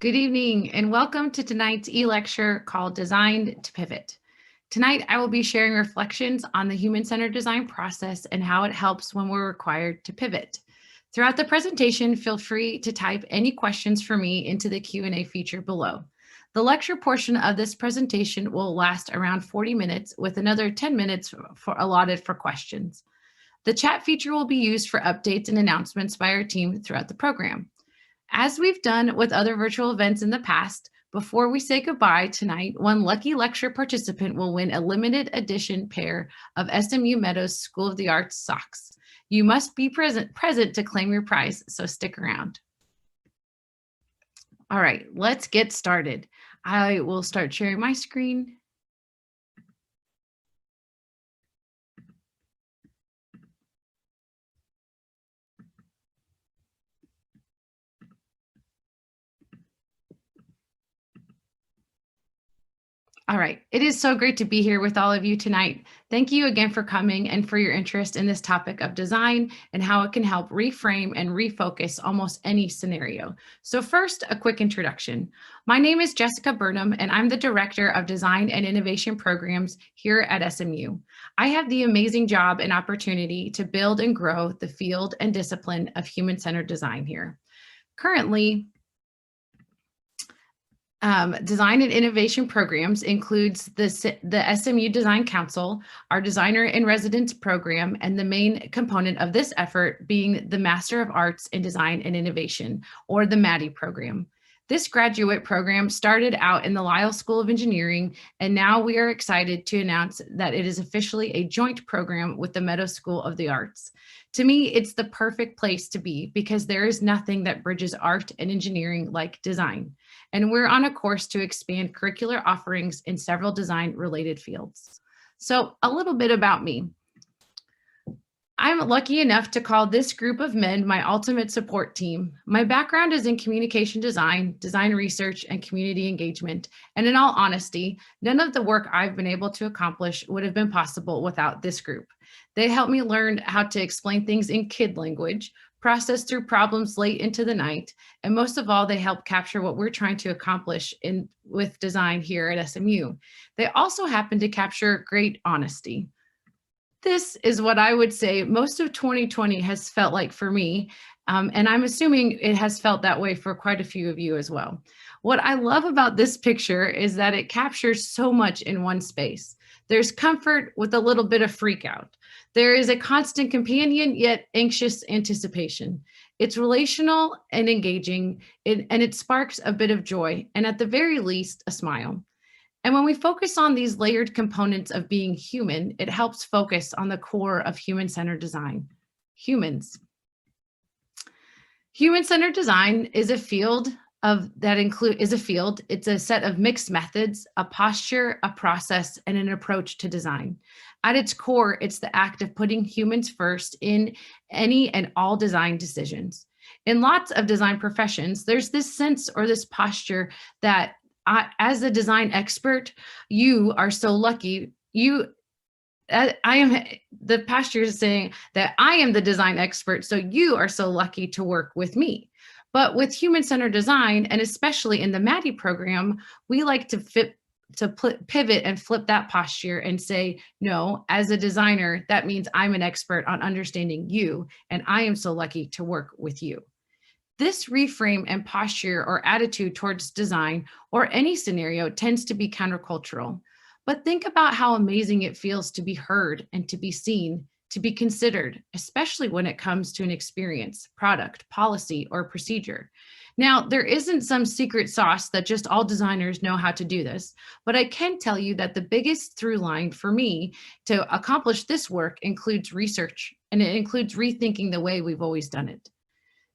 Good evening and welcome to tonight's e-lecture called Designed to Pivot. Tonight, I will be sharing reflections on the human-centered design process and how it helps when we're required to pivot. Throughout the presentation, feel free to type any questions for me into the Q&A feature below. The lecture portion of this presentation will last around 40 minutes with another 10 minutes allotted for questions. The chat feature will be used for updates and announcements by our team throughout the program. As we've done with other virtual events in the past, before we say goodbye tonight, one lucky lecture participant will win a limited edition pair of SMU Meadows School of the Arts socks. You must be present to claim your prize, so stick around. All right, let's get started. I will start sharing my screen. All right, it is so great to be here with all of you tonight. Thank you again for coming and for your interest in this topic of design and how it can help reframe and refocus almost any scenario. So first, a quick introduction. My name is Jessica Burnham, and I'm the Director of Design and Innovation Programs here at SMU. I have the amazing job and opportunity to build and grow the field and discipline of human-centered design here. Currently, Design and Innovation Programs includes the SMU Design Council, our Designer in Residence program, and the main component of this effort being the Master of Arts in Design and Innovation, or the MADI program. This graduate program started out in the Lyle School of Engineering, and now we are excited to announce that it is officially a joint program with the Meadows School of the Arts. To me, it's the perfect place to be because there is nothing that bridges art and engineering like design. And we're on a course to expand curricular offerings in several design-related fields. So a little bit about me. I'm lucky enough to call this group of men my ultimate support team. My background is in communication design, design research, and community engagement. And in all honesty, none of the work I've been able to accomplish would have been possible without this group. They helped me learn how to explain things in kid language, process through problems late into the night, and most of all, they help capture what we're trying to accomplish with design here at SMU. They also happen to capture great honesty. This is what I would say most of 2020 has felt like for me, and I'm assuming it has felt that way for quite a few of you as well. What I love about this picture is that it captures so much in one space. There's comfort with a little bit of freak out. There is a constant companion yet anxious anticipation. It's relational and engaging, and it sparks a bit of joy, and at the very least, a smile. And when we focus on these layered components of being human, it helps focus on the core of human-centered design, humans. Human-centered design is a field it's a set of mixed methods, a posture, a process, and an approach to design. At its core, it's the act of putting humans first in any and all design decisions. In lots of design professions, there's this sense or this posture that as a design expert, you are so lucky. The posture is saying that I am the design expert, so you are so lucky to work with me. But with human-centered design, and especially in the MADI program, we like to pivot and flip that posture and say, no, as a designer, that means I'm an expert on understanding you, and I am so lucky to work with you. This reframe and posture or attitude towards design or any scenario tends to be countercultural. But think about how amazing it feels to be heard and to be seen, to be considered, especially when it comes to an experience, product, policy, or procedure. Now, there isn't some secret sauce that just all designers know how to do this, but I can tell you that the biggest through line for me to accomplish this work includes research, and it includes rethinking the way we've always done it.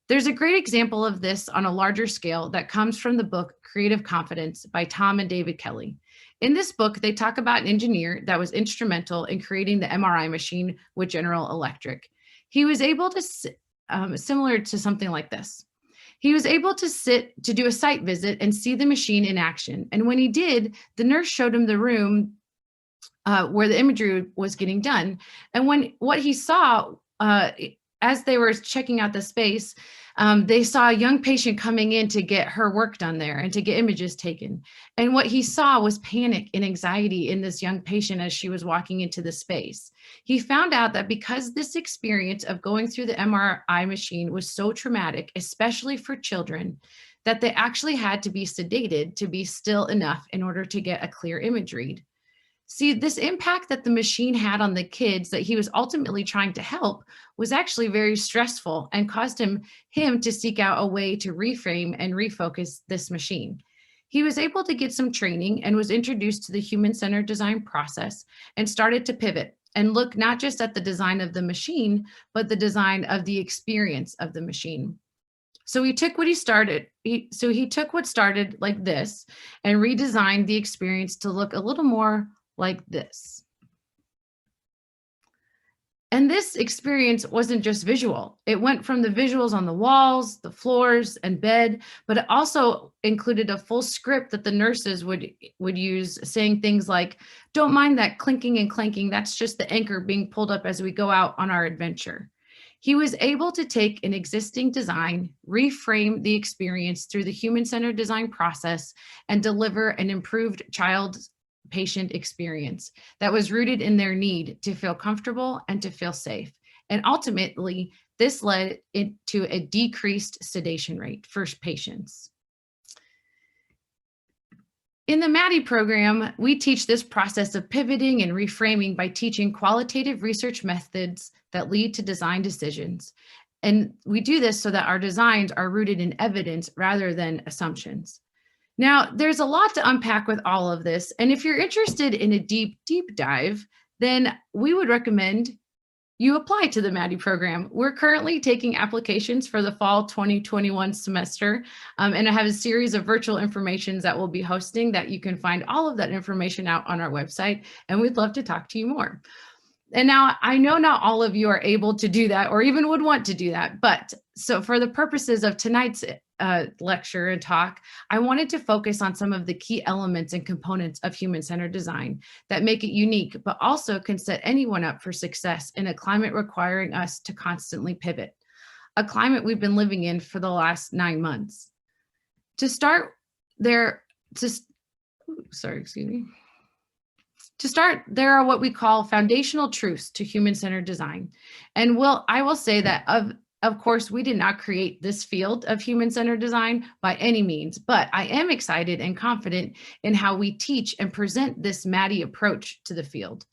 There's a great example of this on a larger scale that comes from the book Creative Confidence by Tom and David Kelly. In this book, they talk about an engineer that was instrumental in creating the MRI machine with General Electric. He was able to, similar to something like this. He was able to do a site visit and see the machine in action. And when he did, the nurse showed him the room where the imagery was getting done. And what he saw as they were checking out the space, they saw a young patient coming in to get her work done there and to get images taken. And what he saw was panic and anxiety in this young patient as she was walking into the space. He found out that because this experience of going through the MRI machine was so traumatic, especially for children, that they actually had to be sedated to be still enough in order to get a clear image read. See, this impact that the machine had on the kids that he was ultimately trying to help was actually very stressful and caused him to seek out a way to reframe and refocus this machine. He was able to get some training and was introduced to the human-centered design process and started to pivot and look not just at the design of the machine, but the design of the experience of the machine. So he took what he took what started like this and redesigned the experience to look a little more like this. And this experience wasn't just visual. It went from the visuals on the walls, the floors, and bed, but it also included a full script that the nurses would use, saying things like, "Don't mind that clinking and clanking, that's just the anchor being pulled up as we go out on our adventure." He was able to take an existing design, reframe the experience through the human-centered design process, and deliver an improved child-patient experience that was rooted in their need to feel comfortable and to feel safe. And ultimately, this led to a decreased sedation rate for patients. In the MADI program, we teach this process of pivoting and reframing by teaching qualitative research methods that lead to design decisions. And we do this so that our designs are rooted in evidence rather than assumptions. Now, there's a lot to unpack with all of this. And if you're interested in a deep dive, then we would recommend you apply to the MADI program. We're currently taking applications for the fall 2021 semester, and I have a series of virtual informations that we'll be hosting that you can find all of that information out on our website, and we'd love to talk to you more. And now I know not all of you are able to do that or even would want to do that, but so for the purposes of tonight's lecture and talk, I wanted to focus on some of the key elements and components of human-centered design that make it unique, but also can set anyone up for success in a climate requiring us to constantly pivot, a climate we've been living in for the last 9 months. To start, there are what we call foundational truths to human-centered design. And I will say that of course, we did not create this field of human-centered design by any means, but I am excited and confident in how we teach and present this MADI approach to the field.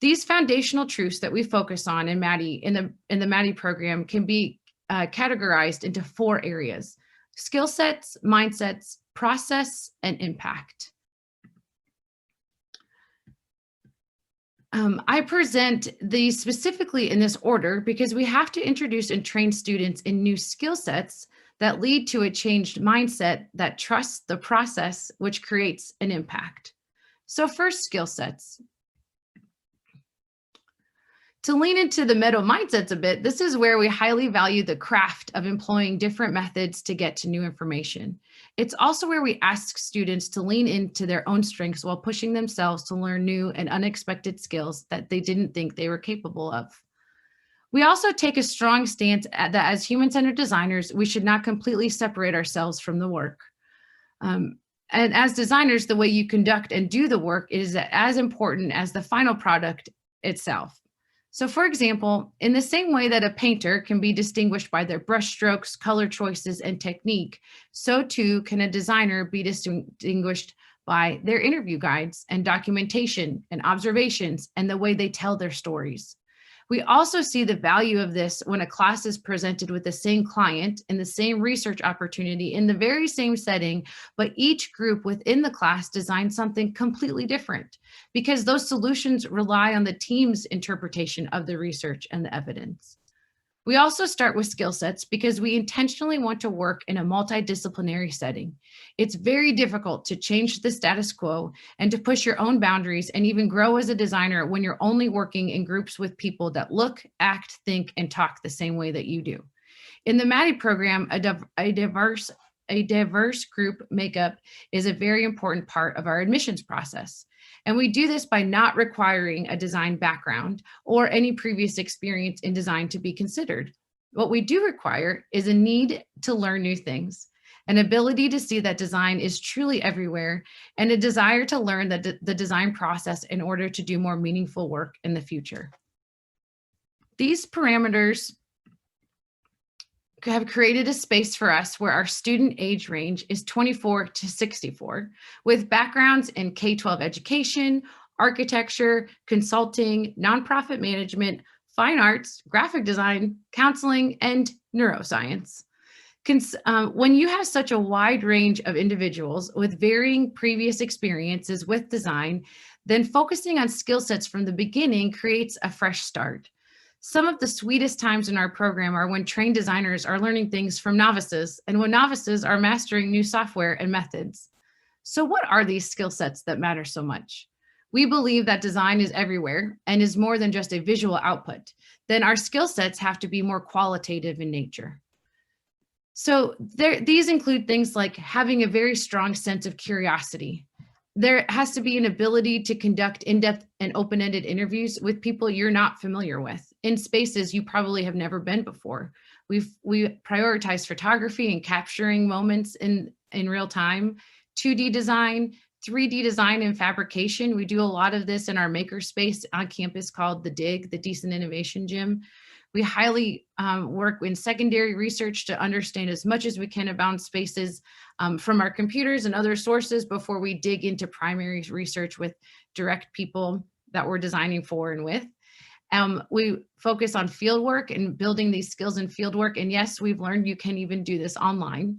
These foundational truths that we focus on in the MADI program can be categorized into 4 areas: skill sets, mindsets, process, and impact. I present these specifically in this order because we have to introduce and train students in new skill sets that lead to a changed mindset that trusts the process, which creates an impact. So first, skill sets. To lean into the meta mindsets a bit, this is where we highly value the craft of employing different methods to get to new information. It's also where we ask students to lean into their own strengths while pushing themselves to learn new and unexpected skills that they didn't think they were capable of. We also take a strong stance that as human-centered designers, we should not completely separate ourselves from the work. And as designers, the way you conduct and do the work is as important as the final product itself. So for example, in the same way that a painter can be distinguished by their brushstrokes, color choices, and technique, so too can a designer be distinguished by their interview guides and documentation and observations and the way they tell their stories. We also see the value of this when a class is presented with the same client and the same research opportunity in the very same setting, but each group within the class designs something completely different because those solutions rely on the team's interpretation of the research and the evidence. We also start with skill sets because we intentionally want to work in a multidisciplinary setting. It's very difficult to change the status quo and to push your own boundaries and even grow as a designer when you're only working in groups with people that look, act, think, and talk the same way that you do. In the MADI program, a diverse a diverse group makeup is a very important part of our admissions process. And we do this by not requiring a design background or any previous experience in design to be considered. What we do require is a need to learn new things, an ability to see that design is truly everywhere, and a desire to learn the design process in order to do more meaningful work in the future. These parameters have created a space for us where our student age range is 24 to 64, with backgrounds in K-12 education, architecture, consulting, nonprofit management, fine arts, graphic design, counseling, and neuroscience. When you have such a wide range of individuals with varying previous experiences with design, then focusing on skill sets from the beginning creates a fresh start. Some of the sweetest times in our program are when trained designers are learning things from novices and when novices are mastering new software and methods. So what are these skill sets that matter so much? We believe that design is everywhere and is more than just a visual output. Then our skill sets have to be more qualitative in nature. So these include things like having a very strong sense of curiosity. There has to be an ability to conduct in-depth and open-ended interviews with people you're not familiar with in spaces you probably have never been before. We prioritize photography and capturing moments in real time, 2D design, 3D design and fabrication. We do a lot of this in our makerspace on campus called the DIG, the Decent Innovation Gym. We highly work in secondary research to understand as much as we can about spaces from our computers and other sources before we dig into primary research with direct people that we're designing for and with. We focus on field work and building these skills in field work. And yes, we've learned you can even do this online.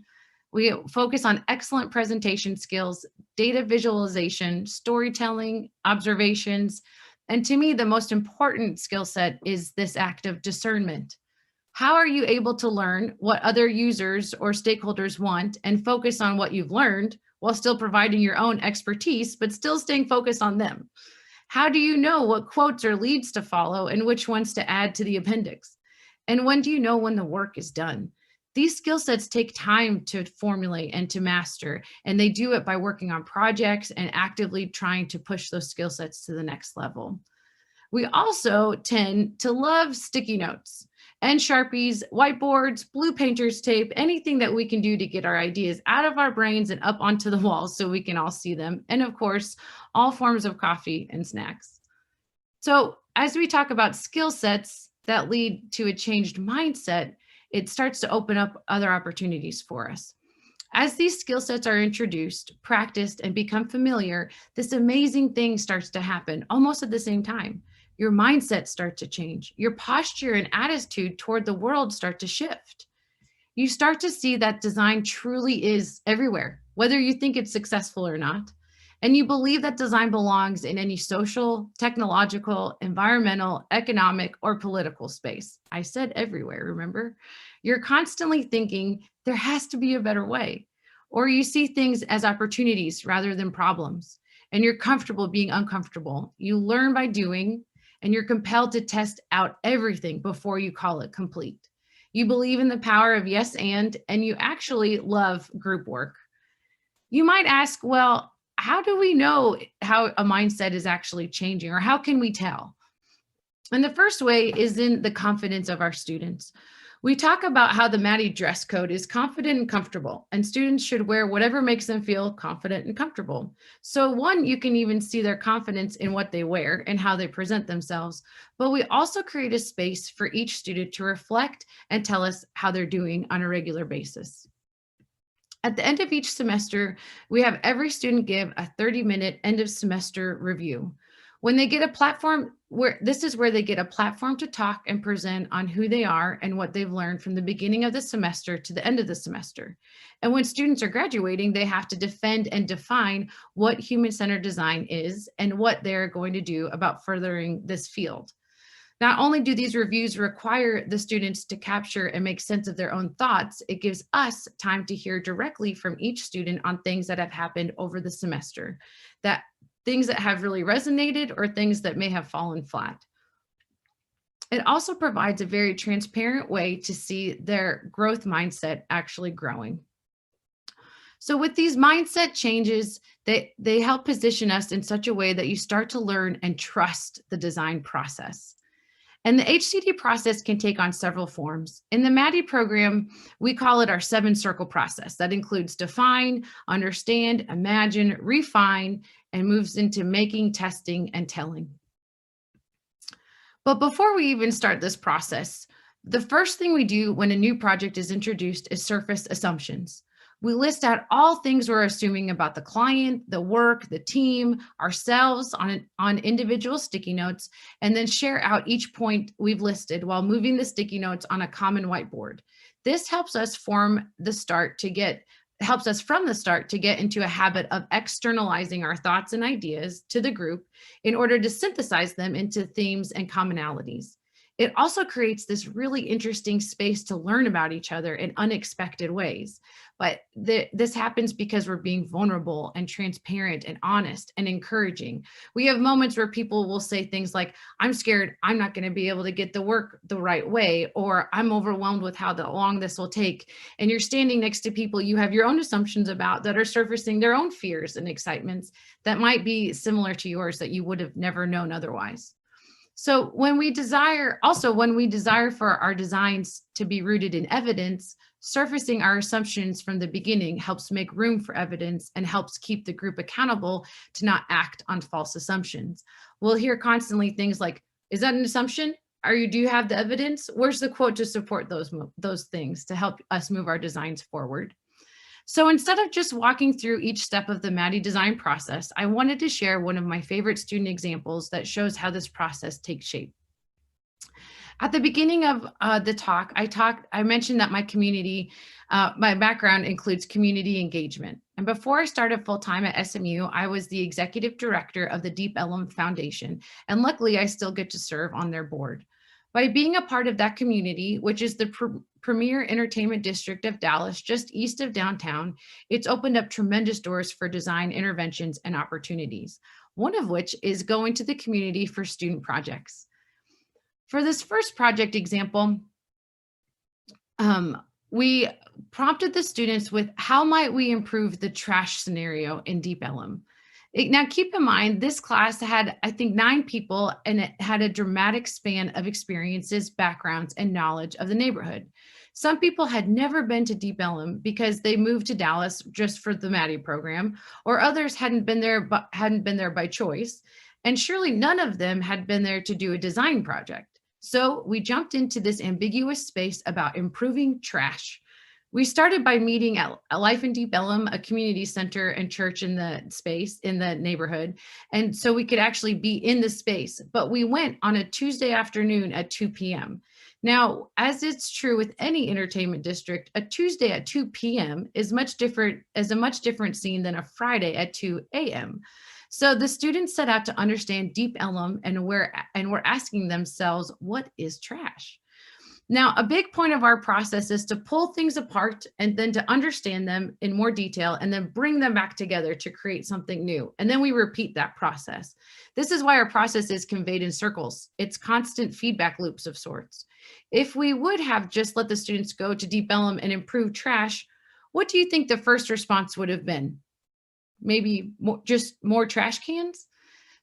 We focus on excellent presentation skills, data visualization, storytelling, observations. And to me, the most important skill set is this act of discernment. How are you able to learn what other users or stakeholders want and focus on what you've learned while still providing your own expertise, but still staying focused on them? How do you know what quotes or leads to follow and which ones to add to the appendix? And when do you know when the work is done? These skill sets take time to formulate and to master, and they do it by working on projects and actively trying to push those skill sets to the next level. We also tend to love sticky notes and Sharpies, whiteboards, blue painter's tape, anything that we can do to get our ideas out of our brains and up onto the walls so we can all see them. And of course, all forms of coffee and snacks. So as we talk about skill sets that lead to a changed mindset, it starts to open up other opportunities for us. As these skill sets are introduced, practiced, and become familiar, this amazing thing starts to happen almost at the same time. Your mindset starts to change. Your posture and attitude toward the world start to shift. You start to see that design truly is everywhere, whether you think it's successful or not. And you believe that design belongs in any social, technological, environmental, economic, or political space. I said everywhere, remember? You're constantly thinking there has to be a better way, or you see things as opportunities rather than problems, and you're comfortable being uncomfortable. You learn by doing, and you're compelled to test out everything before you call it complete. You believe in the power of yes and you actually love group work. You might ask, well, how do we know how a mindset is actually changing, or how can we tell? And the first way is in the confidence of our students. We talk about how the MADI dress code is confident and comfortable, and students should wear whatever makes them feel confident and comfortable. So one, you can even see their confidence in what they wear and how they present themselves, but we also create a space for each student to reflect and tell us how they're doing on a regular basis. At the end of each semester, we have every student give a 30-minute end of semester review. When they get a platform, this is where they get a platform to talk and present on who they are and what they've learned from the beginning of the semester to the end of the semester. And when students are graduating, they have to defend and define what human-centered design is and what they're going to do about furthering this field. Not only do these reviews require the students to capture and make sense of their own thoughts, it gives us time to hear directly from each student on things that have happened over the semester, things that have really resonated or things that may have fallen flat. It also provides a very transparent way to see their growth mindset actually growing. So with these mindset changes, they help position us in such a way that you start to learn and trust the design process. And the HCD process can take on several forms. In the MADI program, we call it our 7-circle process. That includes define, understand, imagine, refine, and moves into making, testing, and telling. But before we even start this process, the first thing we do when a new project is introduced is surface assumptions. We list out all things we're assuming about the client, the work, the team, ourselves on individual sticky notes, and then share out each point we've listed while moving the sticky notes on a common whiteboard. This helps us from the start to get into a habit of externalizing our thoughts and ideas to the group in order to synthesize them into themes and commonalities. It also creates this really interesting space to learn about each other in unexpected ways. But this happens because we're being vulnerable and transparent and honest and encouraging. We have moments where people will say things like, I'm scared I'm not going to be able to get the work the right way, or I'm overwhelmed with how long this will take. And you're standing next to people you have your own assumptions about that are surfacing their own fears and excitements that might be similar to yours that you would have never known otherwise. So when we desire for our designs to be rooted in evidence, surfacing our assumptions from the beginning helps make room for evidence and helps keep the group accountable to not act on false assumptions. We'll hear constantly things like, is that an assumption? Do you have the evidence? Where's the quote to support those things to help us move our designs forward? So instead of just walking through each step of the MADI design process, I wanted to share one of my favorite student examples that shows how this process takes shape. At the beginning of the talk, I mentioned that my background includes community engagement. And before I started full-time at SMU, I was the executive director of the Deep Ellum Foundation. And luckily, I still get to serve on their board. By being a part of that community, which is the premier entertainment district of Dallas, just east of downtown, it's opened up tremendous doors for design interventions and opportunities, one of which is going to the community for student projects. For this first project example, we prompted the students with how might we improve the trash scenario in Deep Ellum. Now, keep in mind, this class had, I think, 9 people, and it had a dramatic span of experiences, backgrounds, and knowledge of the neighborhood. Some people had never been to Deep Ellum because they moved to Dallas just for the MADI program, or others hadn't been there by choice. And surely none of them had been there to do a design project. So we jumped into this ambiguous space about improving trash. We started by meeting at Life in Deep Ellum, a community center and church in the neighborhood. And so we could actually be in the space, but we went on a Tuesday afternoon at 2 p.m. Now, as it's true with any entertainment district, a Tuesday at 2 p.m. is a much different scene than a Friday at 2 a.m. So the students set out to understand Deep Ellum and were asking themselves, what is trash? Now, a big point of our process is to pull things apart and then to understand them in more detail and then bring them back together to create something new. And then we repeat that process. This is why our process is conveyed in circles. It's constant feedback loops of sorts. If we would have just let the students go to Deep Ellum and improve trash, what do you think the first response would have been? Maybe just more trash cans?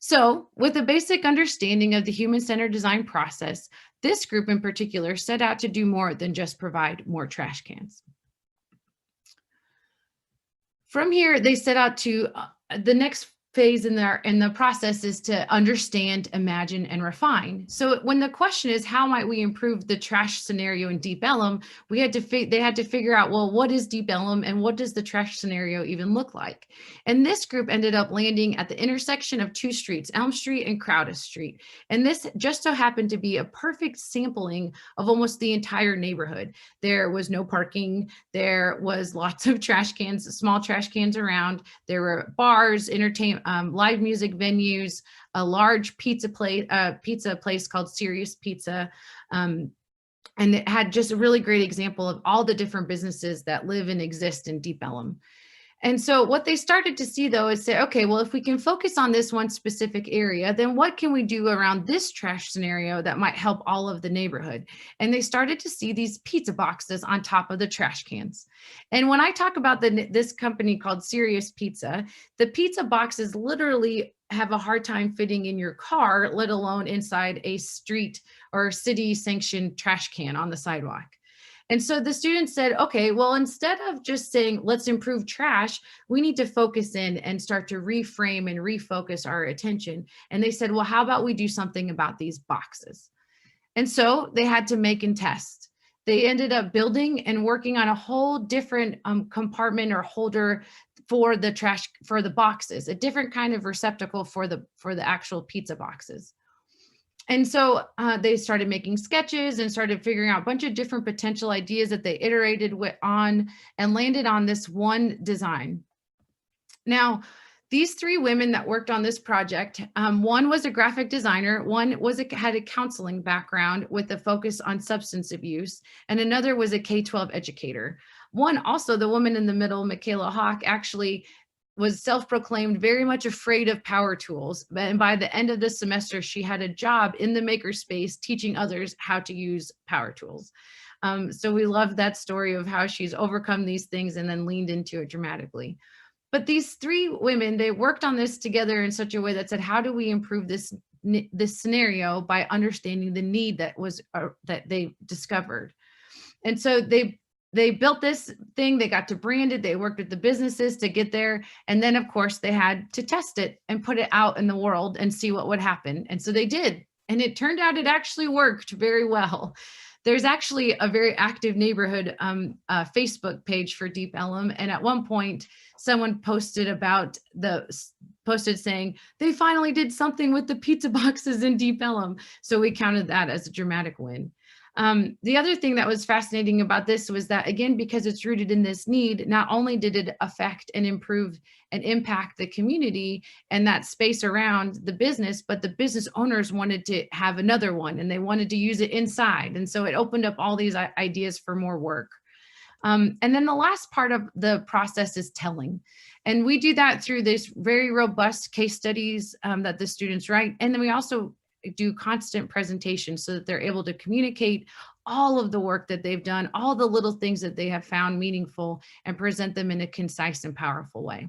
So with a basic understanding of the human-centered design process, this group in particular set out to do more than just provide more trash cans. From here, they set out to, the next phase in the process is to understand, imagine, and refine. So when the question is, how might we improve the trash scenario in Deep Ellum, they had to figure out, well, what is Deep Ellum and what does the trash scenario even look like? And this group ended up landing at the intersection of 2 streets, Elm Street and Crowder Street. And this just so happened to be a perfect sampling of almost the entire neighborhood. There was no parking. There was lots of trash cans, small trash cans around. There were bars, live music venues, a large pizza place called Serious Pizza. And it had just a really great example of all the different businesses that live and exist in Deep Ellum. And so what they started to see though is say, okay, well, if we can focus on this one specific area, then what can we do around this trash scenario that might help all of the neighborhood? And they started to see these pizza boxes on top of the trash cans. And when I talk about this company called Serious Pizza, the pizza boxes literally have a hard time fitting in your car, let alone inside a street or city sanctioned trash can on the sidewalk. And so the students said, okay, well, instead of just saying, let's improve trash, we need to focus in and start to reframe and refocus our attention. And they said, well, how about we do something about these boxes? And so they had to make and test. They ended up building and working on a whole different compartment or holder for the trash, for the boxes, a different kind of receptacle for the actual pizza boxes. And so they started making sketches and started figuring out a bunch of different potential ideas that they iterated on and landed on this one design. Now, these three women that worked on this project, one was a graphic designer, one had a counseling background with a focus on substance abuse, and another was a K-12 educator. One also, the woman in the middle, Michaela Hawk, actually was self-proclaimed very much afraid of power tools. And by the end of the semester, she had a job in the makerspace teaching others how to use power tools. So we love that story of how she's overcome these things and then leaned into it dramatically. But these three women, they worked on this together in such a way that said, how do we improve this scenario by understanding the need that they discovered? And so they built this thing, they got to brand it, they worked with the businesses to get there. And then of course they had to test it and put it out in the world and see what would happen. And so they did. And it turned out it actually worked very well. There's actually a very active neighborhood Facebook page for Deep Ellum. And at one point, someone posted saying, they finally did something with the pizza boxes in Deep Ellum. So we counted that as a dramatic win. The other thing that was fascinating about this was that, again, because it's rooted in this need, not only did it affect and improve and impact the community and that space around the business, but the business owners wanted to have another one and they wanted to use it inside. And so it opened up all these ideas for more work. And then the last part of the process is telling. And we do that through this very robust case studies that the students write. And then we also do constant presentations so that they're able to communicate all of the work that they've done, all the little things that they have found meaningful, and present them in a concise and powerful way.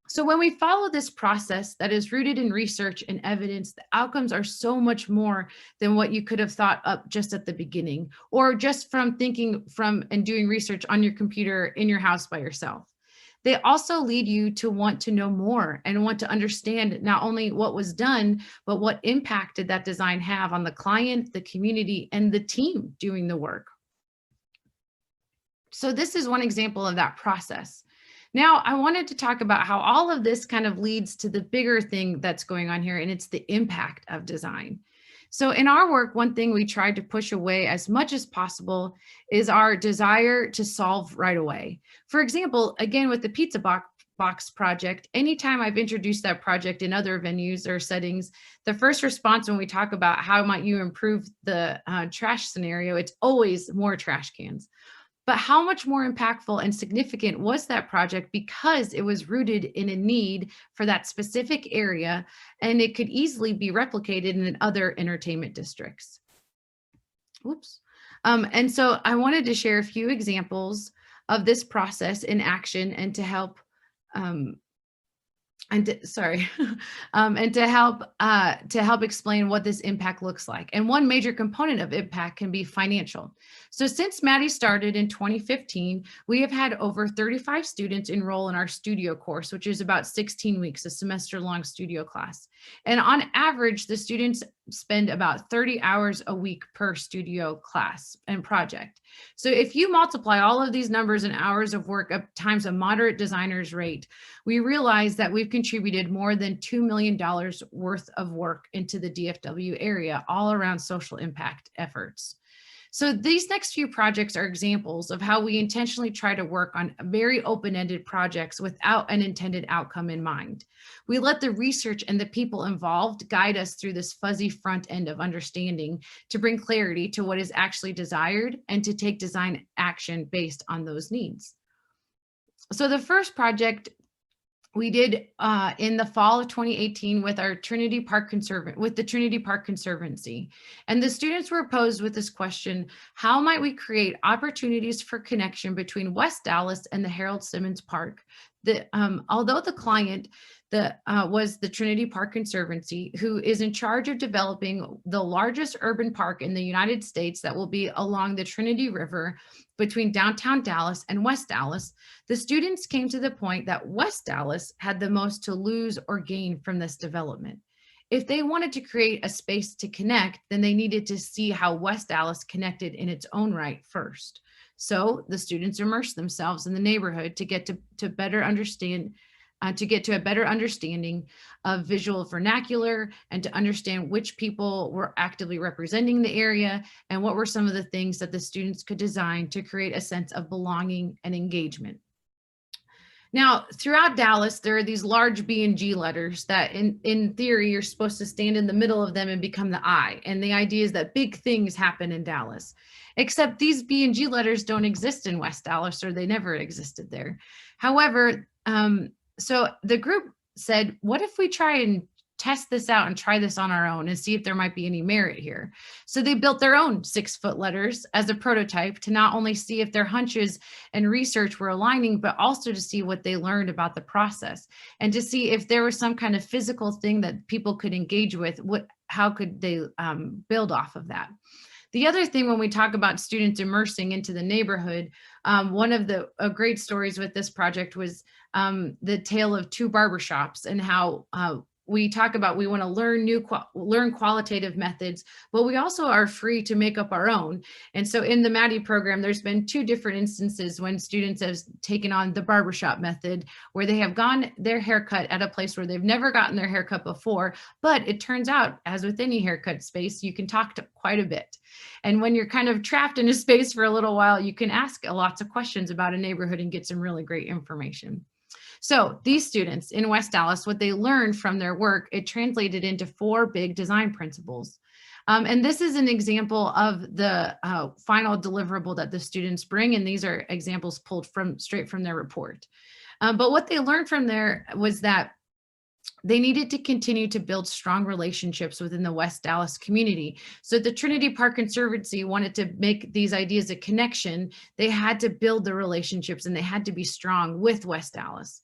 So when we follow this process that is rooted in research and evidence, the outcomes are so much more than what you could have thought up just at the beginning, or just from thinking and doing research on your computer in your house by yourself. They also lead you to want to know more and want to understand not only what was done, but what impact did that design have on the client, the community, and the team doing the work. So this is one example of that process. Now, I wanted to talk about how all of this kind of leads to the bigger thing that's going on here, and it's the impact of design. So in our work, one thing we tried to push away as much as possible is our desire to solve right away. For example, again, with the pizza box project, anytime I've introduced that project in other venues or settings, the first response when we talk about how might you improve the trash scenario, it's always more trash cans. But how much more impactful and significant was that project because it was rooted in a need for that specific area, and it could easily be replicated in other entertainment districts. Whoops. And so I wanted to share a few examples of this process in action and to help and to help explain what this impact looks like. And one major component of impact can be financial. So since MADI started in 2015, we have had over 35 students enroll in our studio course, which is about 16 weeks, a semester-long studio class. And on average, the students spend about 30 hours a week per studio class and project. So if you multiply all of these numbers and hours of work up times a moderate designer's rate, we realize that we've contributed more than $2 million worth of work into the DFW area, all around social impact efforts. So these next few projects are examples of how we intentionally try to work on very open-ended projects without an intended outcome in mind. We let the research and the people involved guide us through this fuzzy front end of understanding to bring clarity to what is actually desired and to take design action based on those needs. So the first project we did in the fall of 2018 with our Trinity Park with the Trinity Park Conservancy. And the students were posed with this question: how might we create opportunities for connection between West Dallas and the Harold Simmons Park? Although the client was the Trinity Park Conservancy, who is in charge of developing the largest urban park in the United States that will be along the Trinity River between downtown Dallas and West Dallas, the students came to the point that West Dallas had the most to lose or gain from this development. If they wanted to create a space to connect, then they needed to see how West Dallas connected in its own right first. So the students immersed themselves in the neighborhood to get to better understand, to get to a better understanding of visual vernacular, and to understand which people were actively representing the area and what were some of the things that the students could design to create a sense of belonging and engagement. Now, throughout Dallas, there are these large B and G letters that in theory, you're supposed to stand in the middle of them and become the I. And the idea is that big things happen in Dallas, except these B and G letters don't exist in West Dallas, or they never existed there. However, so the group said, what if we try and test this out and try this on our own and see if there might be any merit here? So they built their own 6-foot letters as a prototype to not only see if their hunches and research were aligning, but also to see what they learned about the process and to see if there was some kind of physical thing that people could engage with. How could they build off of that? The other thing, when we talk about students immersing into the neighborhood, one of the great stories with this project was the tale of 2 barbershops, and how we talk about we want to learn qualitative methods, but we also are free to make up our own. And so in the MADI program, there's been 2 different instances when students have taken on the barbershop method, where they have gone their haircut at a place where they've never gotten their haircut before. But it turns out, as with any haircut space, you can talk to quite a bit. And when you're kind of trapped in a space for a little while, you can ask lots of questions about a neighborhood and get some really great information. So these students in West Dallas, what they learned from their work, it translated into 4 big design principles. And this is an example of the final deliverable that the students bring. And these are examples pulled straight from their report. But what they learned from there was that they needed to continue to build strong relationships within the West Dallas community. So the Trinity Park Conservancy wanted to make these ideas a connection. They had to build the relationships, and they had to be strong with West Dallas.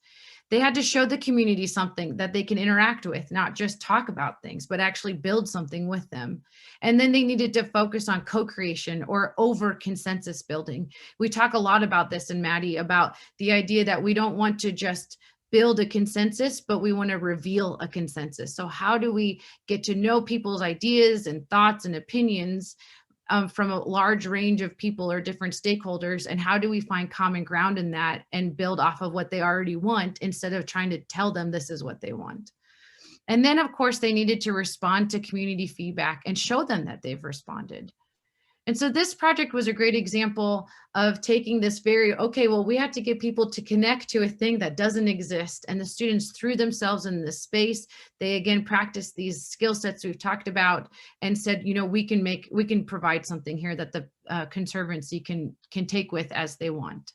They had to show the community something that they can interact with, not just talk about things, but actually build something with them. And then they needed to focus on co-creation or over consensus building. We talk a lot about this in MADI, about the idea that we don't want to just build a consensus, but we want to reveal a consensus. So how do we get to know people's ideas and thoughts and opinions from a large range of people or different stakeholders? And how do we find common ground in that and build off of what they already want, instead of trying to tell them this is what they want? And then, of course, they needed to respond to community feedback and show them that they've responded. And so this project was a great example of taking this okay, well, we have to get people to connect to a thing that doesn't exist. And the students threw themselves in this space. They again practiced these skill sets we've talked about and said, you know, we can provide something here that the Conservancy can take with as they want.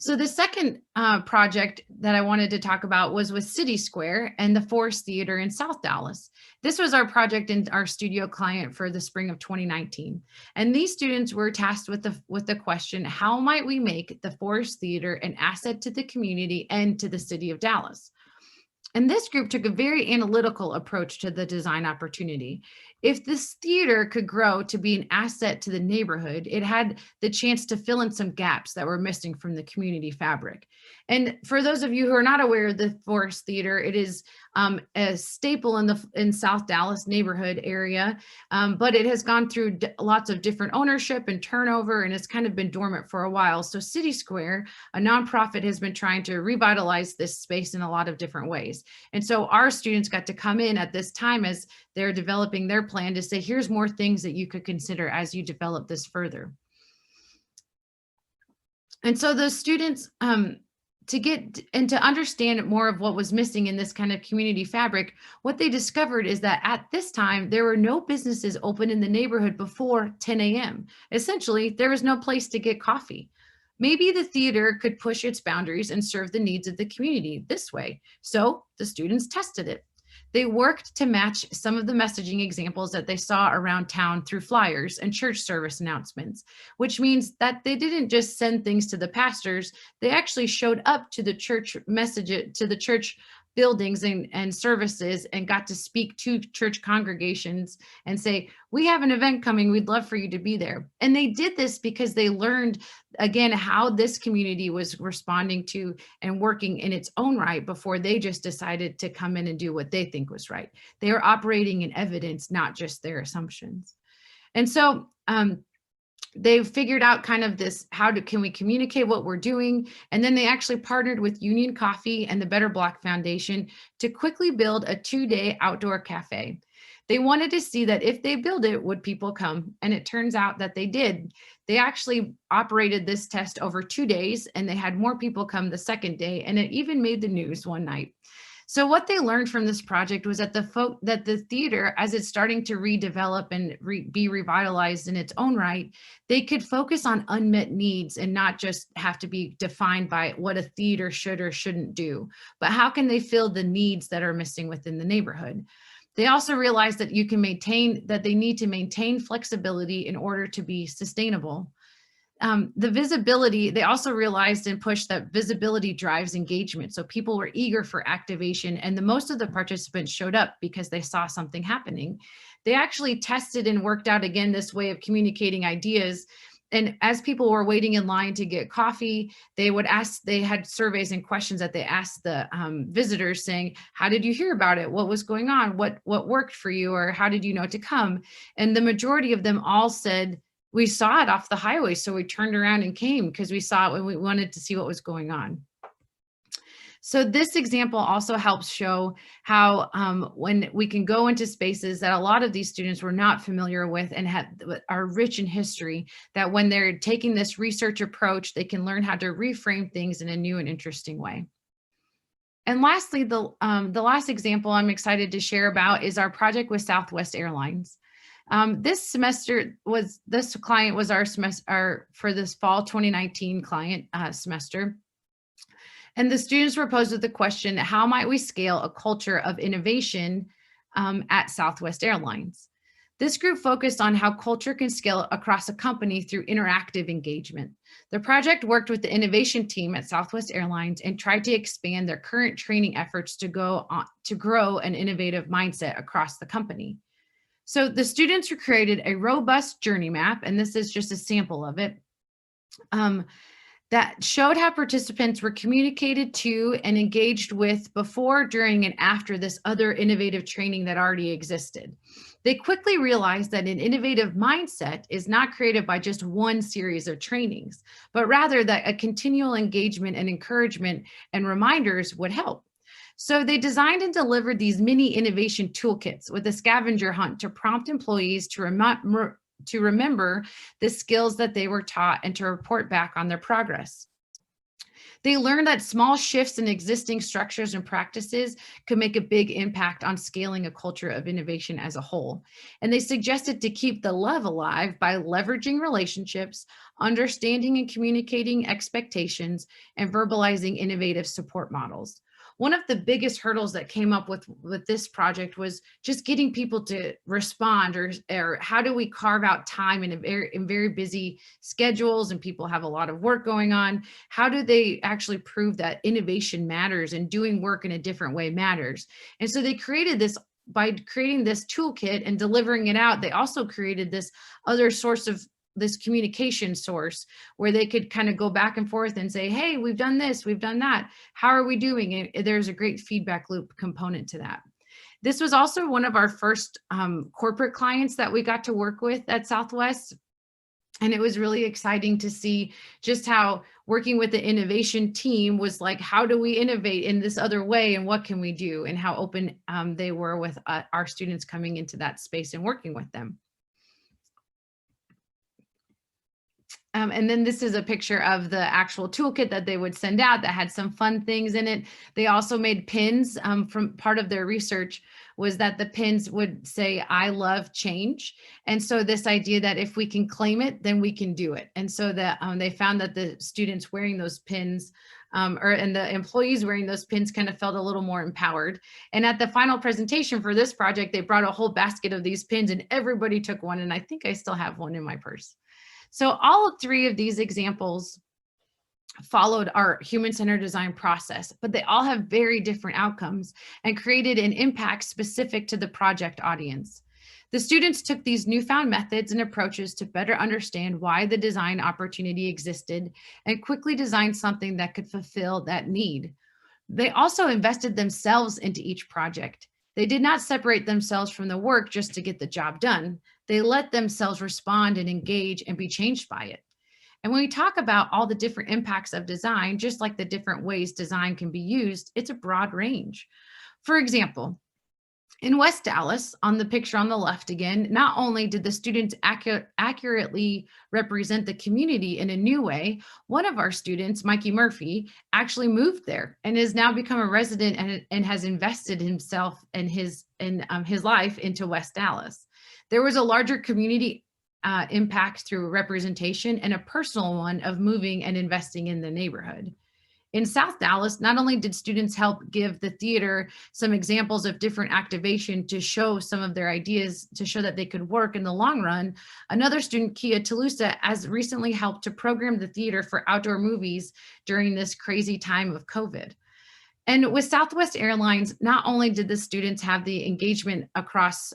So the second project that I wanted to talk about was with City Square and the Forest Theater in South Dallas. This was our project in our studio client for the spring of 2019. And these students were tasked with the question, how might we make the Forest Theater an asset to the community and to the city of Dallas? And this group took a very analytical approach to the design opportunity. If this theater could grow to be an asset to the neighborhood, it had the chance to fill in some gaps that were missing from the community fabric. And for those of you who are not aware of the Forest Theater, it is a staple in South Dallas neighborhood area, but it has gone through lots of different ownership and turnover, and it's kind of been dormant for a while. So City Square, a nonprofit, has been trying to revitalize this space in a lot of different ways. And so our students got to come in at this time as they're developing their plan to say, here's more things that you could consider as you develop this further. And so the students, to get and to understand more of what was missing in this kind of community fabric, what they discovered is that at this time, there were no businesses open in the neighborhood before 10 a.m. Essentially, there was no place to get coffee. Maybe the theater could push its boundaries and serve the needs of the community this way. So the students tested it. They worked to match some of the messaging examples that they saw around town through flyers and church service announcements, which means that they didn't just send things to the pastors, they actually showed up to the church message, to the church buildings and services, and got to speak to church congregations and say, we have an event coming, we'd love for you to be there. And they did this because they learned, again, how this community was responding to and working in its own right before they just decided to come in and do what they think was right. They are operating in evidence, not just their assumptions. And so they figured out kind of this, can we communicate what we're doing? And then they actually partnered with Union Coffee and the Better Block Foundation to quickly build a 2-day outdoor cafe. They wanted to see that if they build it, would people come? And it turns out that they did. They actually operated this test over 2 days, and they had more people come the second day, and it even made the news one night. So what they learned from this project was that the theater, as it's starting to redevelop and be revitalized in its own right, they could focus on unmet needs and not just have to be defined by what a theater should or shouldn't do, but how can they fill the needs that are missing within the neighborhood. They also realized that they need to maintain flexibility in order to be sustainable. The visibility, they also realized and pushed that visibility drives engagement. So people were eager for activation, and most of the participants showed up because they saw something happening. They actually tested and worked out again this way of communicating ideas. And as people were waiting in line to get coffee, they had surveys and questions that they asked the visitors saying, how did you hear about it? What was going on? What worked for you? Or how did you know to come? And the majority of them all said, we saw it off the highway, so we turned around and came because we saw it when we wanted to see what was going on. So this example also helps show how when we can go into spaces that a lot of these students were not familiar with and are rich in history, that when they're taking this research approach, they can learn how to reframe things in a new and interesting way. And lastly, the last example I'm excited to share about is our project with Southwest Airlines. This client was our semester for this fall 2019 client semester. And the students were posed with the question, how might we scale a culture of innovation at Southwest Airlines? This group focused on how culture can scale across a company through interactive engagement. The project worked with the innovation team at Southwest Airlines and tried to expand their current training efforts to grow an innovative mindset across the company. So the students created a robust journey map, and this is just a sample of it, that showed how participants were communicated to and engaged with before, during, and after this other innovative training that already existed. They quickly realized that an innovative mindset is not created by just one series of trainings, but rather that a continual engagement and encouragement and reminders would help. So they designed and delivered these mini innovation toolkits with a scavenger hunt to prompt employees to remember the skills that they were taught and to report back on their progress. They learned that small shifts in existing structures and practices could make a big impact on scaling a culture of innovation as a whole. And they suggested to keep the love alive by leveraging relationships, understanding and communicating expectations, and verbalizing innovative support models. One of the biggest hurdles that came up with this project was just getting people to respond, or how do we carve out time in very busy schedules and people have a lot of work going on? How do they actually prove that innovation matters and doing work in a different way matters? And so they created this. By creating this toolkit and delivering it out, they also created this other source of this communication source where they could kind of go back and forth and say, hey, we've done this, we've done that. How are we doing? And there's a great feedback loop component to that. This was also one of our first corporate clients that we got to work with at Southwest. And it was really exciting to see just how working with the innovation team was like, how do we innovate in this other way and what can we do? And how open they were with our students coming into that space and working with them. And then this is a picture of the actual toolkit that they would send out that had some fun things in it. They also made pins. From part of their research was that the pins would say, "I love change." And so this idea that if we can claim it, then we can do it. And so that they found that the students wearing those pins and the employees wearing those pins kind of felt a little more empowered. And at the final presentation for this project, they brought a whole basket of these pins and everybody took one. And I think I still have one in my purse. So all three of these examples followed our human-centered design process, but they all have very different outcomes and created an impact specific to the project audience. The students took these newfound methods and approaches to better understand why the design opportunity existed and quickly designed something that could fulfill that need. They also invested themselves into each project. They did not separate themselves from the work just to get the job done. They let themselves respond and engage and be changed by it. And when we talk about all the different impacts of design, just like the different ways design can be used, it's a broad range. For example, in West Dallas, on the picture on the left again, not only did the students accurately represent the community in a new way, one of our students, Mikey Murphy, actually moved there and has now become a resident and has invested himself and his life into West Dallas. There was a larger community impact through representation and a personal one of moving and investing in the neighborhood. In South Dallas, not only did students help give the theater some examples of different activation to show some of their ideas to show that they could work in the long run, another student, Kia Talusa, has recently helped to program the theater for outdoor movies during this crazy time of COVID. And with Southwest Airlines, not only did the students have the engagement across,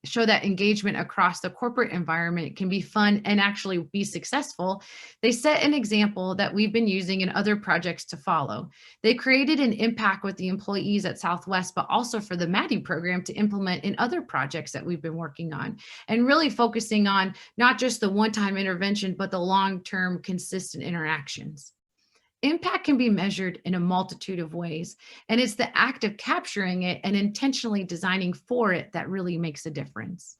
show that engagement across the corporate environment can be fun and actually be successful, they set an example that we've been using in other projects to follow. They created an impact with the employees at Southwest, but also for the MADI program to implement in other projects that we've been working on, and really focusing on not just the one-time intervention, but the long-term consistent interactions. Impact can be measured in a multitude of ways, and it's the act of capturing it and intentionally designing for it that really makes a difference.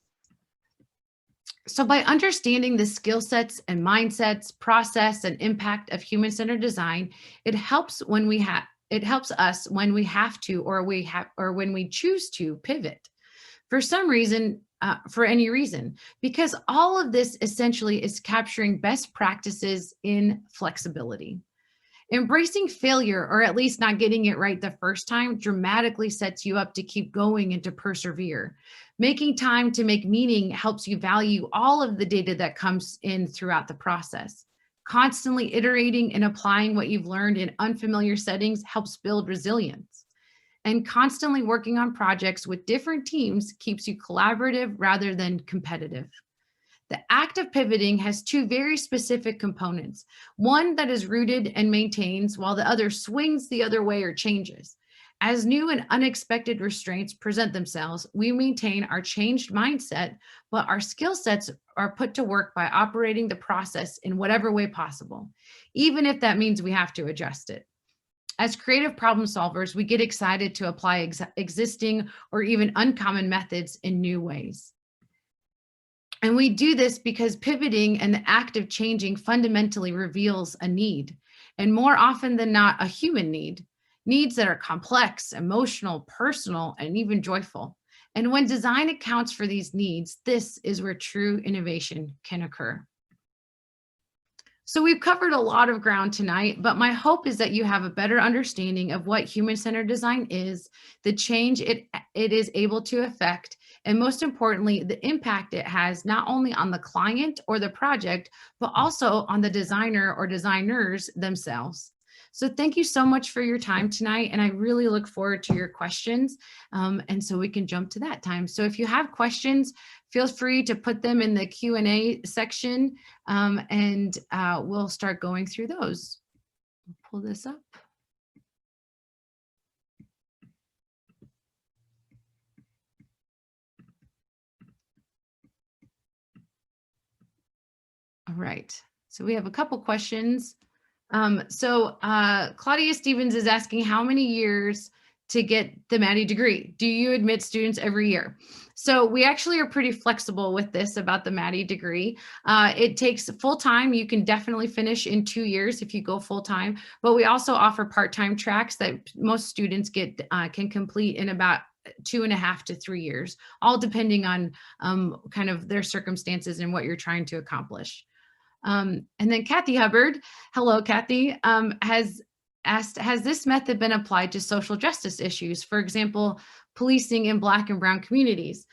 So by understanding the skill sets and mindsets, process, and impact of human-centered design, it helps us when we have to or when we choose to pivot for some reason, for any reason, because all of this essentially is capturing best practices in flexibility. Embracing failure, or at least not getting it right the first time, dramatically sets you up to keep going and to persevere. Making time to make meaning helps you value all of the data that comes in throughout the process. Constantly iterating and applying what you've learned in unfamiliar settings helps build resilience. And constantly working on projects with different teams keeps you collaborative rather than competitive. The act of pivoting has two very specific components, one that is rooted and maintains while the other swings the other way or changes. As new and unexpected restraints present themselves, we maintain our changed mindset, but our skill sets are put to work by operating the process in whatever way possible, even if that means we have to adjust it. As creative problem solvers, we get excited to apply existing or even uncommon methods in new ways. And we do this because pivoting and the act of changing fundamentally reveals a need, and more often than not, a human need, needs that are complex, emotional, personal, and even joyful. And when design accounts for these needs, this is where true innovation can occur. So we've covered a lot of ground tonight, but my hope is that you have a better understanding of what human-centered design is, the change it is able to affect, and most importantly, the impact it has not only on the client or the project, but also on the designer or designers themselves. So thank you so much for your time tonight, and I really look forward to your questions, and so we can jump to that time. So if you have questions, feel free to put them in the Q&A section, and we'll start going through those. I'll pull this up. All right, so we have a couple questions. Claudia Stevens is asking, how many years to get the MADI degree? Do you admit students every year? So we actually are pretty flexible with this about the MADI degree. It takes full time. You can definitely finish in 2 years if you go full time, but we also offer part-time tracks that most students can complete in about 2.5 to 3 years, all depending on kind of their circumstances and what you're trying to accomplish. And then Kathy Hubbard, hello, Kathy, has asked, has this method been applied to social justice issues, for example, policing in Black and Brown communities?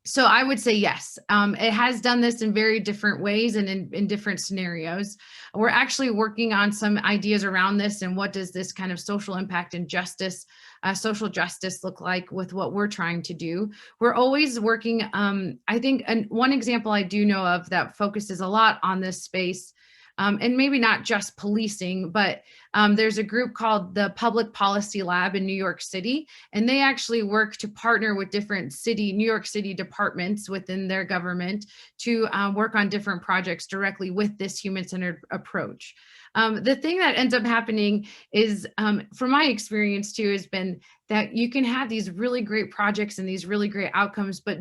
So I would say yes. It has done this in very different ways and in different scenarios. We're actually working on some ideas around this and what does this kind of social impact and justice, social justice look like with what we're trying to do. We're always working, I think one example I do know of that focuses a lot on this space, and maybe not just policing, but there's a group called the Public Policy Lab in New York City, and they actually work to partner with different New York City departments within their government to work on different projects directly with this human-centered approach. The thing that ends up happening is, from my experience too, has been that you can have these really great projects and these really great outcomes, but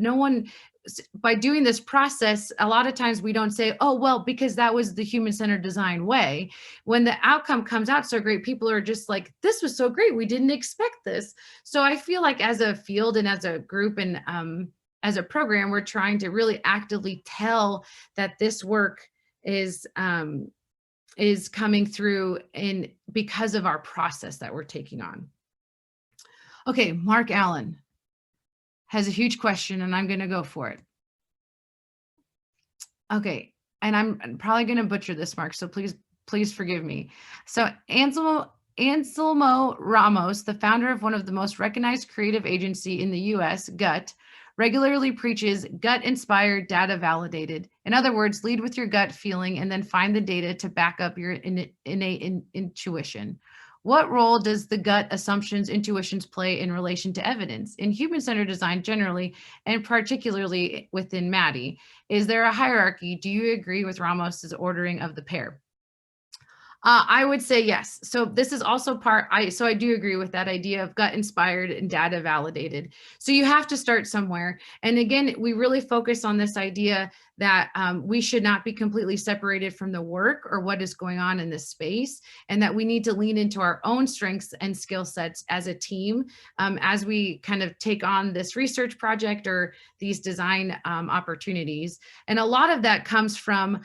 by doing this process, a lot of times we don't say, oh, well, because that was the human-centered design way. When the outcome comes out so great, people are just like, this was so great, we didn't expect this. So I feel like as a field and as a group and as a program, we're trying to really actively tell that this work is coming through because of our process that we're taking on. Okay, Mark Allen has a huge question and I'm going to go for it. Okay, and I'm probably going to butcher this, Mark, so please forgive me. So Anselmo Ramos, the founder of one of the most recognized creative agency in the US, GUT, regularly preaches gut-inspired, data-validated. In other words, lead with your gut feeling and then find the data to back up your innate intuition. What role does the gut assumptions, intuitions play in relation to evidence? In human-centered design generally, and particularly within MADI, is there a hierarchy? Do you agree with Ramos's ordering of the pair? I would say yes. So this is also so I do agree with that idea of gut inspired and data validated. So you have to start somewhere. And again, we really focus on this idea that we should not be completely separated from the work or what is going on in this space, and that we need to lean into our own strengths and skill sets as a team as we kind of take on this research project or these design opportunities. And a lot of that comes from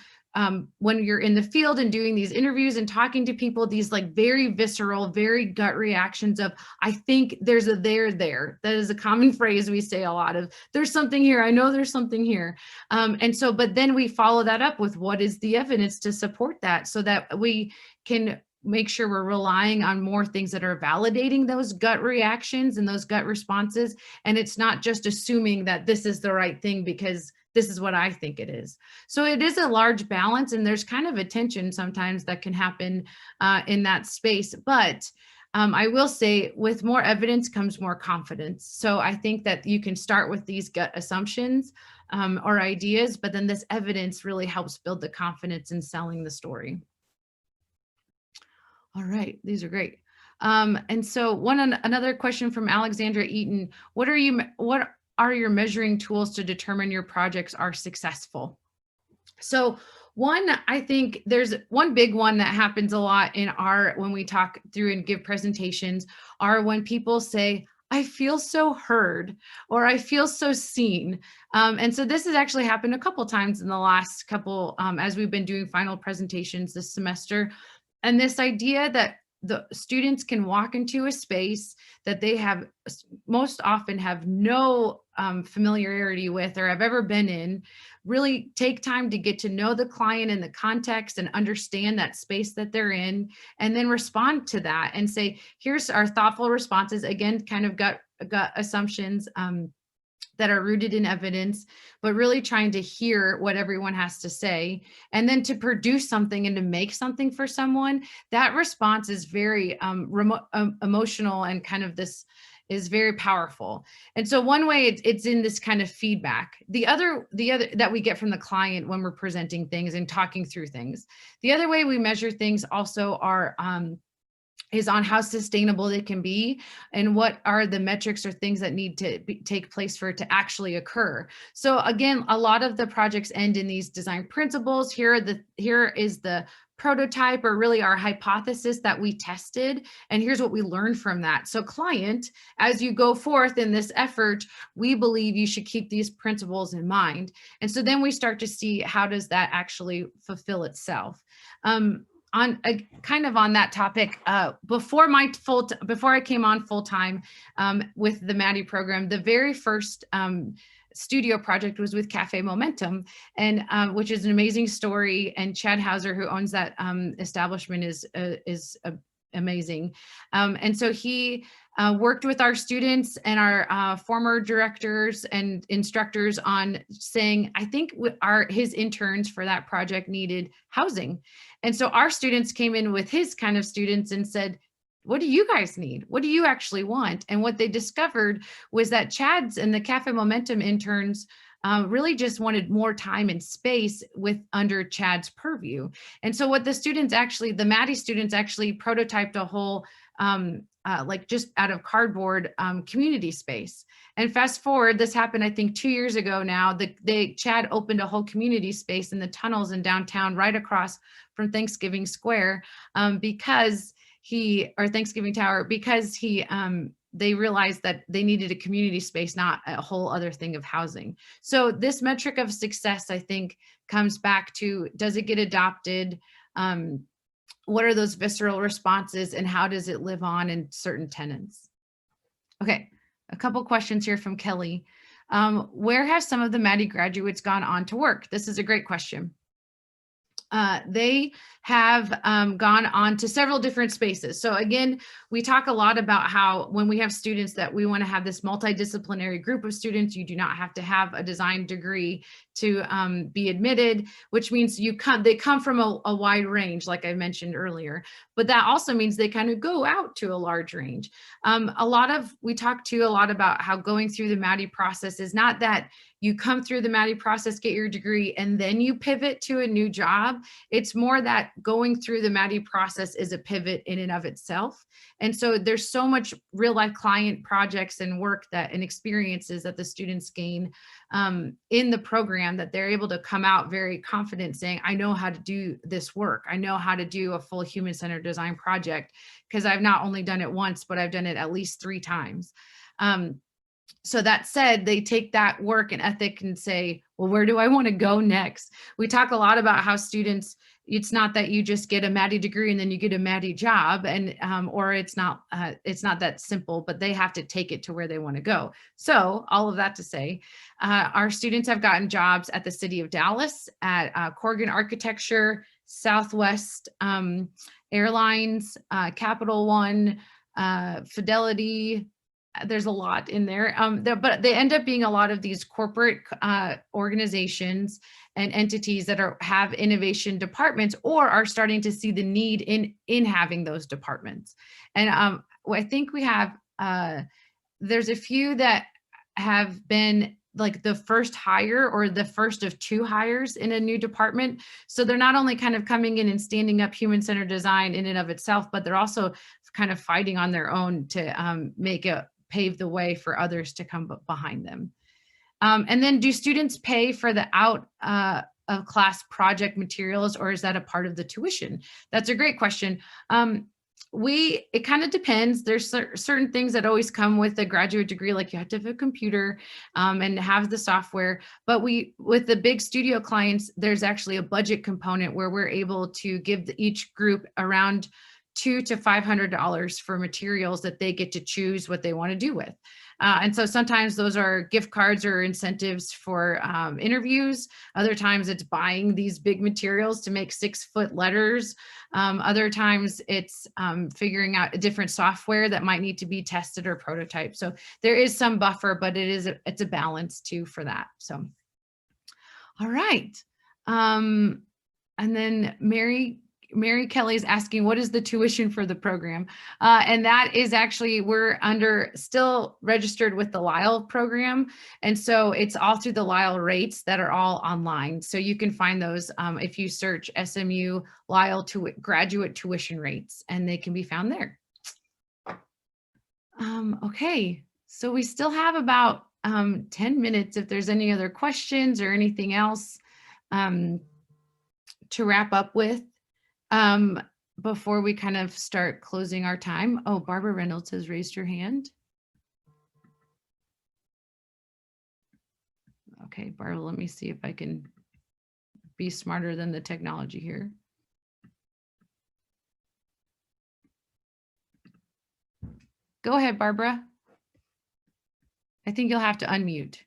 when you're in the field and doing these interviews and talking to people, these like very visceral, very gut reactions of, I think there's a there there. That is a common phrase we say a lot of, there's something here, I know there's something here. But then we follow that up with what is the evidence to support that so that we can make sure we're relying on more things that are validating those gut reactions and those gut responses. And it's not just assuming that this is the right thing because this is what I think it is. So it is a large balance, and there's kind of a tension sometimes that can happen in that space. But I will say with more evidence comes more confidence. So I think that you can start with these gut assumptions or ideas, but then this evidence really helps build the confidence in selling the story. All right, these are great. And so another question from Alexandra Eaton, what are your measuring tools to determine your projects are successful? So I think there's one big one that happens a lot when we talk through and give presentations are when people say, I feel so heard, or I feel so seen. And so this has actually happened a couple times in the last couple, as we've been doing final presentations this semester. And this idea that the students can walk into a space that they have most often have no familiarity with or have ever been in, really take time to get to know the client and the context and understand that space that they're in, and then respond to that and say, here's our thoughtful responses, again, kind of gut assumptions that are rooted in evidence, but really trying to hear what everyone has to say, and then to produce something and to make something for someone. That response is very emotional, and kind of this is very powerful. And so one way it's in this kind of feedback. The other that we get from the client when we're presenting things and talking through things. The other way we measure things also are is on how sustainable they can be and what are the metrics or things that need to take place for it to actually occur. So again, a lot of the projects end in these design principles. Here is the prototype, or really our hypothesis that we tested, and here's what we learned from that. So client, as you go forth in this effort, we believe you should keep these principles in mind. And so then we start to see, how does that actually fulfill itself? On kind of on that topic, before I came on full time with the MADI program, the very first studio project was with Cafe Momentum, and which is an amazing story. And Chad Hauser, who owns that establishment, is amazing. And so he worked with our students and our former directors and instructors on saying, I think his interns for that project needed housing. And so our students came in with his kind of students and said, what do you guys need? What do you actually want? And what they discovered was that Chad's and the Cafe Momentum interns really just wanted more time and space under Chad's purview. And so what the MADI students actually prototyped a whole, like just out of cardboard, community space. And fast forward, this happened, I think 2 years ago now, Chad opened a whole community space in the tunnels in downtown, right across from Thanksgiving Square, Thanksgiving Tower, because they realized that they needed a community space, not a whole other thing of housing. So this metric of success, I think, comes back to, does it get adopted? What are those visceral responses, and how does it live on in certain tenants? Okay, a couple questions here from Kelly. Where have some of the MADI graduates gone on to work? This is a great question. They have gone on to several different spaces. So again, we talk a lot about how when we have students that we want to have this multidisciplinary group of students, you do not have to have a design degree to be admitted, which means they come from a wide range, like I mentioned earlier, but that also means they kind of go out to a large range. We talk a lot about how going through the MADI process is not that you come through the MADI process, get your degree, and then you pivot to a new job. It's more that going through the MADI process is a pivot in and of itself. And so there's so much real life client projects and work and experiences that the students gain in the program, that they're able to come out very confident saying, I know how to do this work. I know how to do a full human-centered design project, because I've not only done it once, but I've done it at least 3 times. So that said, they take that work and ethic and say, well, where do I want to go next? We talk a lot about how students, it's not that you just get a MADI degree and then you get a MADI job, and or it's not that simple, but they have to take it to where they want to go. So all of that to say, our students have gotten jobs at the City of Dallas, at Corgan Architecture, Southwest Airlines, Capital One, Fidelity. There's a lot in there, but they end up being a lot of these corporate organizations and entities that have innovation departments, or are starting to see the need in having those departments. And I think we have, there's a few that have been like the first hire or the first of 2 hires in a new department. So they're not only kind of coming in and standing up human-centered design in and of itself, but they're also kind of fighting on their own to pave the way for others to come behind them. And then, do students pay for the out of class project materials, or is that a part of the tuition? That's a great question. It kind of depends. There's certain things that always come with a graduate degree, like you have to have a computer and have the software. But with the big studio clients, there's actually a budget component where we're able to give each group around $200 to $500 for materials that they get to choose what they want to do with. And so sometimes those are gift cards or incentives for interviews. Other times it's buying these big materials to make 6-foot letters. Other times it's figuring out a different software that might need to be tested or prototyped. So there is some buffer, but it's a balance too for that. So, all right. And then Mary Kelly is asking, what is the tuition for the program? And that is actually, we're still registered with the Lyle program. And so it's all through the Lyle rates that are all online. So you can find those if you search SMU Lyle graduate tuition rates, and they can be found there. Okay, so we still have about 10 minutes if there's any other questions or anything else um, to wrap up with um, before we kind of start closing our time. Oh, Barbara Reynolds has raised her hand. Okay, Barbara, let me see if I can be smarter than the technology here. Go ahead, Barbara. I think you'll have to unmute.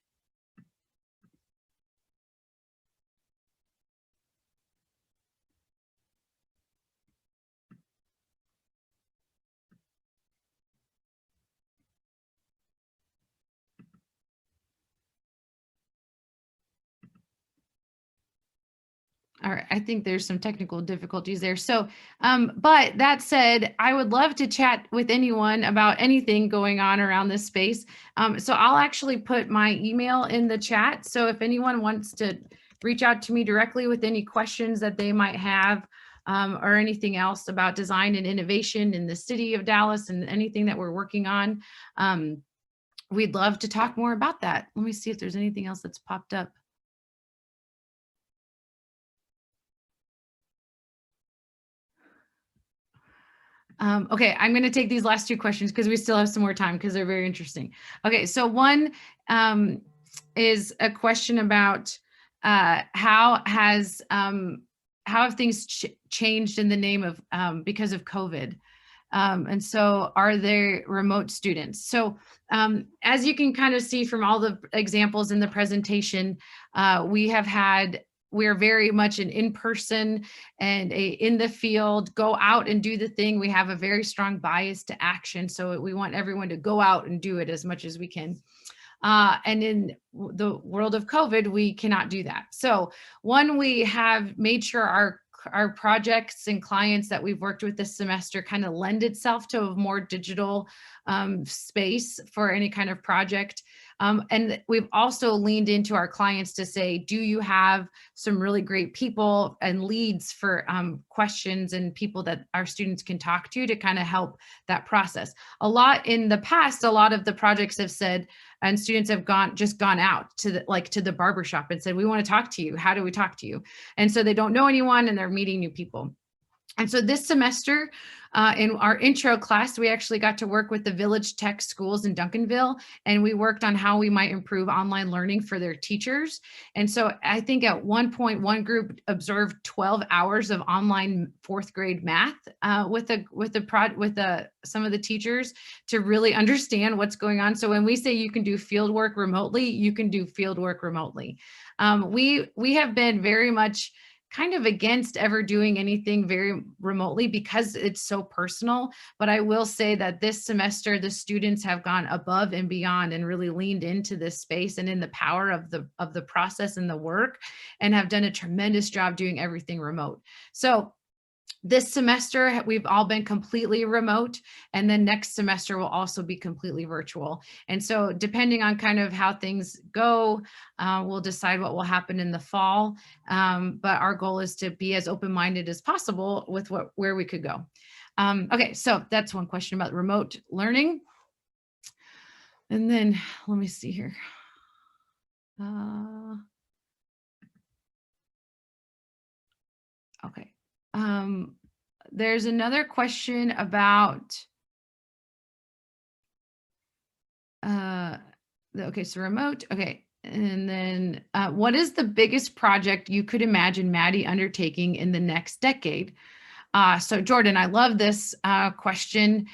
All right, I think there's some technical difficulties there. So, but that said, I would love to chat with anyone about anything going on around this space. So I'll actually put my email in the chat. So if anyone wants to reach out to me directly with any questions that they might have, or anything else about design and innovation in the city of Dallas and anything that we're working on, we'd love to talk more about that. Let me see if there's anything else that's popped up. Okay, I'm going to take these last two questions because we still have some more time because they're very interesting. Okay, so one is a question about how have things changed in the name of because of COVID? And so are there remote students? So as you can kind of see from all the examples in the presentation, we're very much an in-person and in the field, go out and do the thing. We have a very strong bias to action. So we want everyone to go out and do it as much as we can. And in the world of COVID, we cannot do that. So one, we have made sure our projects and clients that we've worked with this semester kind of lend itself to a more digital space for any kind of project. And we've also leaned into our clients to say, do you have some really great people and leads for questions and people that our students can talk to kind of help that process? A lot in the past, a lot of the projects have said, and students have gone out to the barbershop and said, we want to talk to you. How do we talk to you? And so they don't know anyone and they're meeting new people. And so this semester, in our intro class, we actually got to work with the Village Tech schools in Duncanville, and we worked on how we might improve online learning for their teachers. And so I think at one point, one group observed 12 hours of online fourth grade math with some of the teachers to really understand what's going on. So when we say you can do field work remotely, you can do field work remotely. We have been very much kind of against ever doing anything very remotely because it's so personal. But I will say that this semester, the students have gone above and beyond and really leaned into this space and in the power of the process and the work, and have done a tremendous job doing everything remote. So this semester, we've all been completely remote, and then next semester will also be completely virtual. And so depending on kind of how things go, we'll decide what will happen in the fall. But our goal is to be as open-minded as possible with where we could go. Okay, so that's one question about remote learning. And then let me see here. Okay. There's another question about, okay, so remote, okay. And then what is the biggest project you could imagine MADI undertaking in the next decade? So Jordan, I love this question.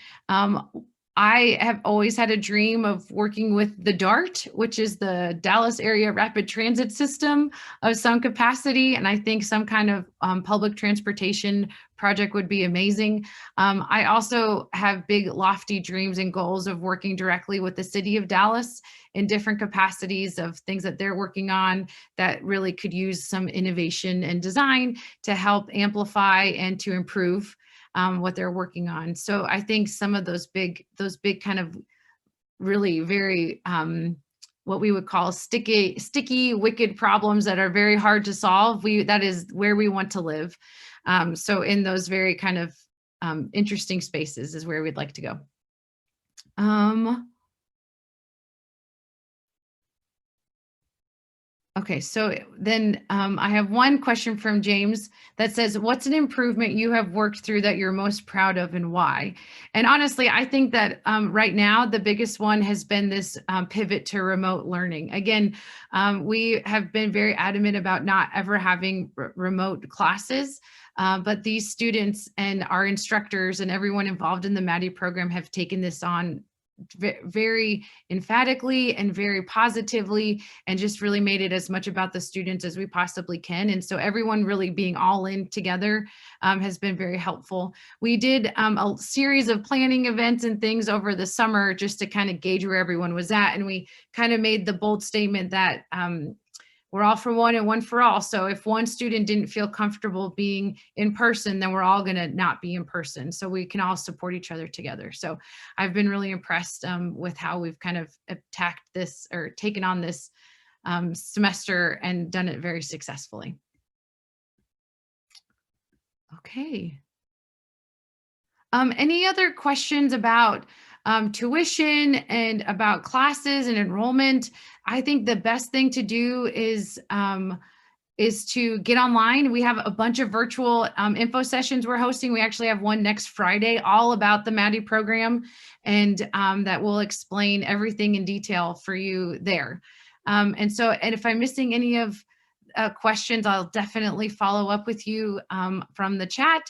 I have always had a dream of working with the DART, which is the Dallas Area Rapid Transit System of some capacity. And I think some kind of public transportation project would be amazing. I also have big lofty dreams and goals of working directly with the city of Dallas in different capacities of things that they're working on that really could use some innovation and design to help amplify and to improve what they're working on. So I think some of those big kind of really very what we would call sticky, wicked problems that are very hard to solve. That is where we want to live. So in those very kind of interesting spaces is where we'd like to go. Um, Okay, so then I have one question from James that says, "What's an improvement you have worked through that you're most proud of and why?" And honestly, I think that right now the biggest one has been this pivot to remote learning. Again, we have been very adamant about not ever having remote classes. But these students and our instructors and everyone involved in the MADI program have taken this on very emphatically and very positively, and just really made it as much about the students as we possibly can. And so everyone really being all in together has been very helpful. We did a series of planning events and things over the summer just to kind of gauge where everyone was at. And we kind of made the bold statement that we're all for one and one for all. So if one student didn't feel comfortable being in person, then we're all going to not be in person. So we can all support each other together. So I've been really impressed with how we've kind of attacked this or taken on this semester and done it very successfully. Okay. Any other questions about tuition and about classes and enrollment? I think the best thing to do is to get online. We have a bunch of virtual info sessions we're hosting. We actually have one next Friday all about the MADI program, and that will explain everything in detail for you there. And if I'm missing any of questions, I'll definitely follow up with you from the chat.